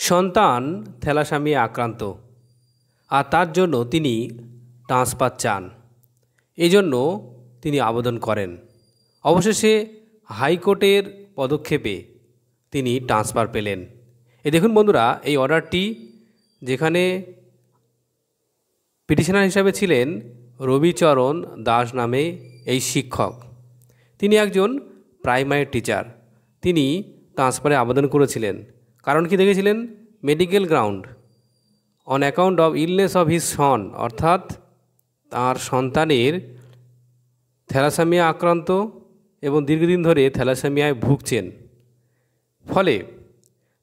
সন্তান থ্যালাসেমিয়া আক্রান্ত আর তার জন্য তিনি ট্রান্সফার চান। এই জন্য তিনি আবেদন করেন। অবশেষে হাইকোর্টের পদক্ষেপে তিনি ট্রান্সফার পেলেন। এই দেখুন বন্ধুরা, এই অর্ডারটি যেখানে পিটিশনার হিসাবে ছিলেন রবিচরণ দাস নামে এই শিক্ষক। তিনি একজন প্রাইমারি টিচার। তিনি ট্রান্সফারে আবেদন করেছিলেন। কারণ কি দেখেছিলেন? Medical ground on account of illness of his son, অর্থাৎ তার সন্তানের থ্যালাসেমিয়া আক্রান্ত এবং দীর্ঘদিন ধরে থ্যালাসেমিয়ায় ভুগছেন। ফলে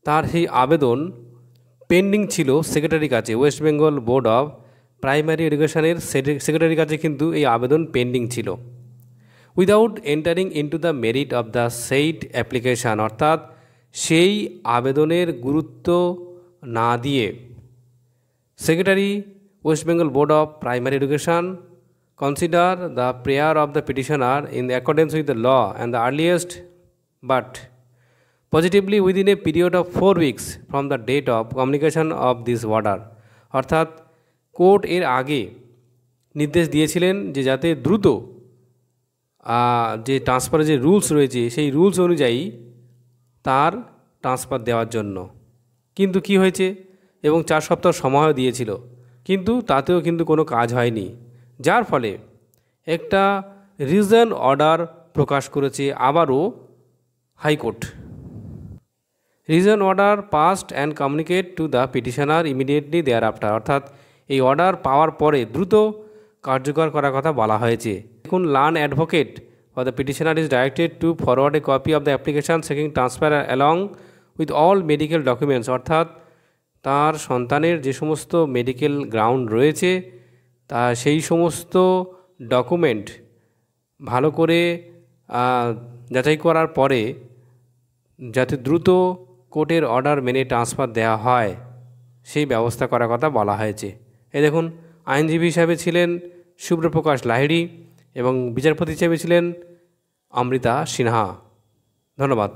তার সেই আবেদন পেন্ডিং ছিল সেক্রেটারির কাছে। West Bengal board of primary এডুকেশনের সেক্রেটারির কাছে কিন্তু এই আবেদন পেন্ডিং ছিল। Without entering into the merit of the said application, অর্থাৎ সেই আবেদনের গুরুত্ব না দিয়ে secretary West Bengal board of primary education consider the prayer of the petitioner in accordance with the law and the earliest but positively within a period of 4 weeks from the date of communication of this order, অর্থাৎ court এর আগে নির্দেশ দিয়েছিলেন যে যাতে দ্রুত যে ট্রান্সফারের যে রুলস রয়েছে সেই রুলস অনুযায়ী তার ট্রান্সফার দেওয়ার জন্য। কিন্তু কি হয়েছে, এবং 4 সপ্তাহ সময়ও দিয়েছিল, কিন্তু তাতেও কিন্তু কোনো কাজ হয়নি। যার ফলে একটা রিজন অর্ডার প্রকাশ করেছে আবারও high court. Reason order passed and communicate to the petitioner immediately thereafter, অর্থাৎ এই অর্ডার পাওয়ার পরে দ্রুত কার্যকর করার কথা বলা হয়েছে। দেখুন, learn advocate for the petitioner is directed to forward A copy of the application checking transfer along with all medical documents, অর্থাৎ তার সন্তানের যে সমস্ত মেডিকেল গ্রাউন্ড রয়েছে তা সেই সমস্ত ডকুমেন্ট ভালো করে যাচাই করার পরে যাতে দ্রুত কোর্টের অর্ডার মেনে ট্রান্সফার দেওয়া হয় সেই ব্যবস্থা করার কথা বলা হয়েছে। এই দেখুন, আইনজীবী হিসাবে ছিলেন সুব্রপ্রকাশ লাহিড়ী এবং বিচারপতি হিসেবে ছিলেন অমৃতা সিনহা। ধন্যবাদ।